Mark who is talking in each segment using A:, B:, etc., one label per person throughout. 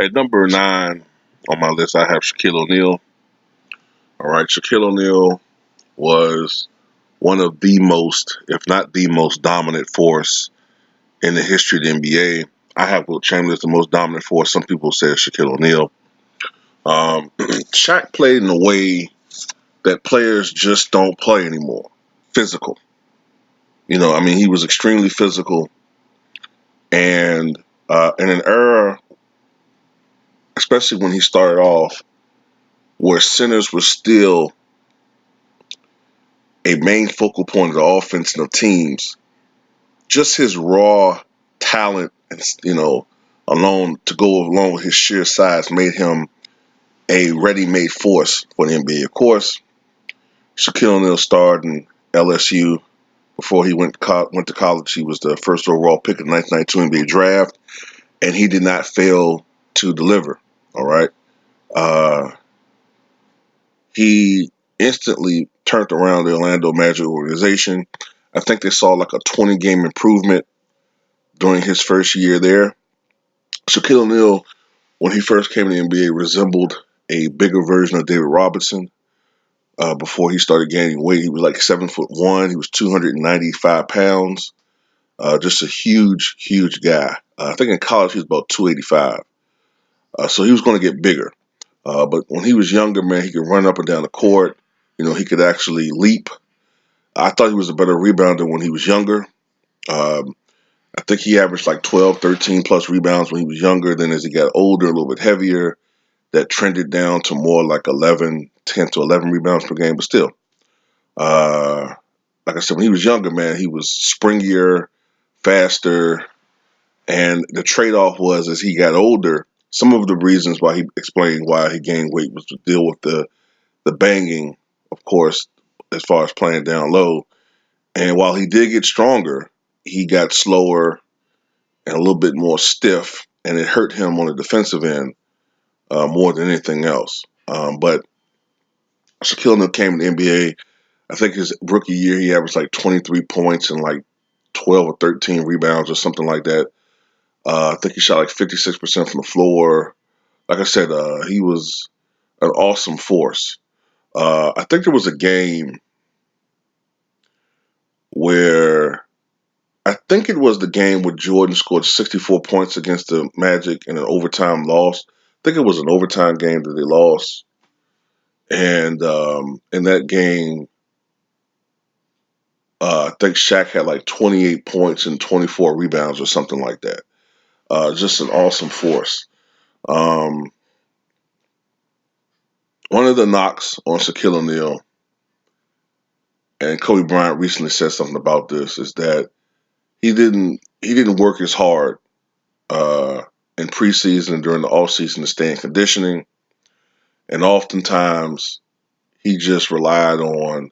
A: At number 9 on my list, I have Shaquille O'Neal. All right, Shaquille O'Neal was one of the most, if not the most dominant force in the history of the NBA. I have Wilt Chamberlain as the most dominant force. Some people say Shaquille O'Neal. Shaq played in a way that players just don't play anymore. Physical. He was extremely physical. And in an era, especially when he started off, where centers were still a main focal point of the offense and of teams, just his raw talent and alone to go along with his sheer size made him a ready-made force for the NBA. Of course, Shaquille O'Neal starred in LSU before he went to college. He was the first overall pick of the 1992 NBA draft, and he did not fail to deliver. All right, he instantly turned around the Orlando Magic organization. I think they saw like a 20-game improvement during his first year there. Shaquille O'Neal, when he first came to the NBA, resembled a bigger version of David Robinson. Before he started gaining weight, he was like 7'1". He was 295 pounds. Just a huge, huge guy. I think in college he was about 285. So he was going to get bigger. But when he was younger, man, he could run up and down the court. He could actually leap. I thought he was a better rebounder when he was younger. I think he averaged like 12, 13 plus rebounds when he was younger. Then as he got older, a little bit heavier, that trended down to more like 10 to 11 rebounds per game. But still, like I said, when he was younger, man, he was springier, faster. And the trade-off was as he got older, some of the reasons why he explained why he gained weight was to deal with the banging, of course, as far as playing down low. And while he did get stronger, he got slower and a little bit more stiff, and it hurt him on the defensive end more than anything else. But Shaquille O'Neal came to the NBA. I think his rookie year, he averaged like 23 points and like 12 or 13 rebounds or something like that. I think he shot like 56% from the floor. Like I said, he was an awesome force. I think there was a game where I think it was the game where Jordan scored 64 points against the Magic in an overtime loss. I think it was an overtime game that they lost. And in that game, I think Shaq had like 28 points and 24 rebounds or something like that. Just an awesome force. Um, One of the knocks on Shaquille O'Neal, and Kobe Bryant recently said something about this, is that he didn't work as hard uh, in preseason and during the offseason to stay in conditioning, and oftentimes he just relied on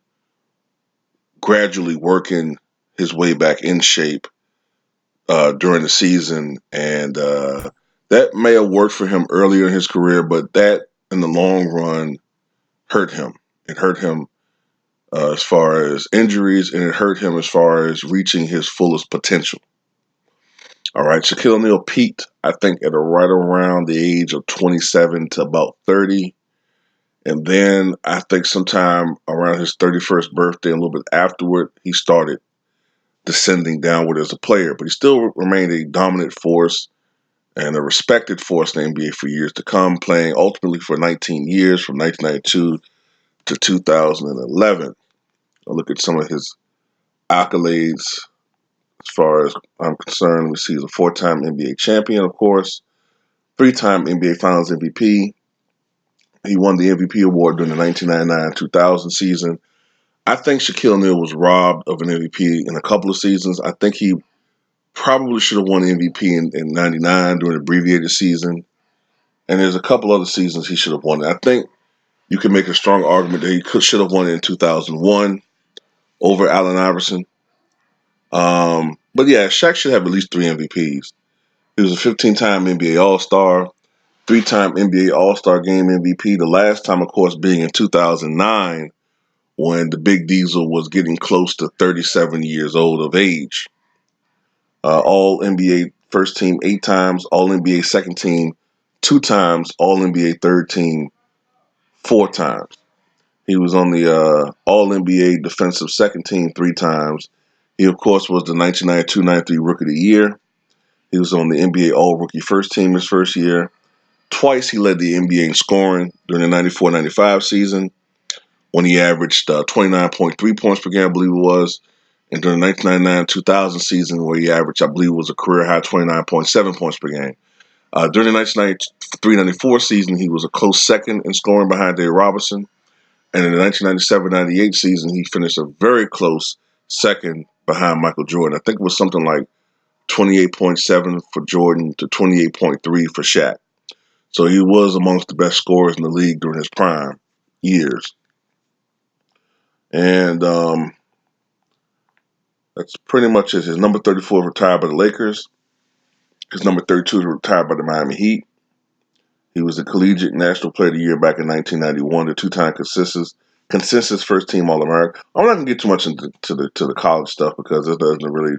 A: gradually working his way back in shape during the season, and that may have worked for him earlier in his career, but that in the long run hurt him. It hurt him as far as injuries, and it hurt him as far as reaching his fullest potential. All right, Shaquille O'Neal peaked, I think, at right around the age of 27 to about 30. And then I think sometime around his 31st birthday, a little bit afterward, he started descending downward as a player. But he still remained a dominant force and a respected force in the NBA for years to come, playing ultimately for 19 years from 1992 to 2011. I look at some of his accolades as far as I'm concerned. We see he's a 4-time NBA champion, of course, 3-time NBA Finals MVP. He won the MVP award during the 1999-2000 season. I think Shaquille O'Neal was robbed of an MVP in a couple of seasons. I think he probably should have won the MVP in 99 during the abbreviated season. And there's a couple other seasons he should have won it. I think you can make a strong argument that he should have won it in 2001 over Allen Iverson. But yeah, Shaq should have at least 3 MVPs. He was a 15-time NBA All-Star, 3-time NBA All-Star Game MVP. The last time, of course, being in 2009 when the Big Diesel was getting close to 37 years old of age. All NBA first team 8 times, All NBA second team 2 times All NBA third team 4 times. He was on the All NBA defensive second team 3 times. He, of course, was the 1992-93 Rookie of the Year. He was on the NBA All Rookie first team his first year. Twice he led the NBA in scoring during the 94-95 season when he averaged 29.3 points per game, I believe it was. And during the 1999-2000 season where he averaged, I believe it was a career high 29.7 points per game. During the 1993-94 season, he was a close second in scoring behind Dave Robinson. And in the 1997-98 season, he finished a very close second behind Michael Jordan. I think it was something like 28.7 for Jordan to 28.3 for Shaq. So he was amongst the best scorers in the league during his prime years. And that's pretty much it. His number 34 retired by the Lakers. His number 32 retired by the Miami Heat. He was the Collegiate National Player of the Year back in 1991, the 2-time consensus first team All-American. I'm not going to get too much into the college stuff because it doesn't really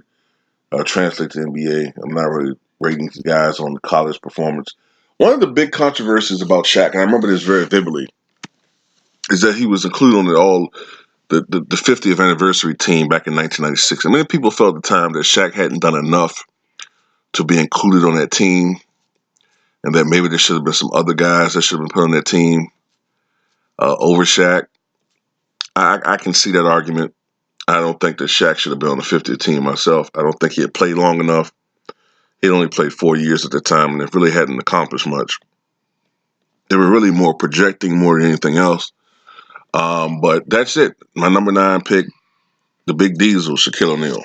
A: translate to NBA. I'm not really rating guys on the college performance. One of the big controversies about Shaq, and I remember this very vividly, is that he was included on the 50th anniversary team back in 1996. And many people felt at the time that Shaq hadn't done enough to be included on that team, and that maybe there should have been some other guys that should have been put on that team over Shaq. I can see that argument. I don't think that Shaq should have been on the 50th team myself. I don't think he had played long enough. He'd only played 4 years at the time, and it really hadn't accomplished much. They were really more projecting more than anything else. But that's it. My number 9 pick, the Big Diesel, Shaquille O'Neal.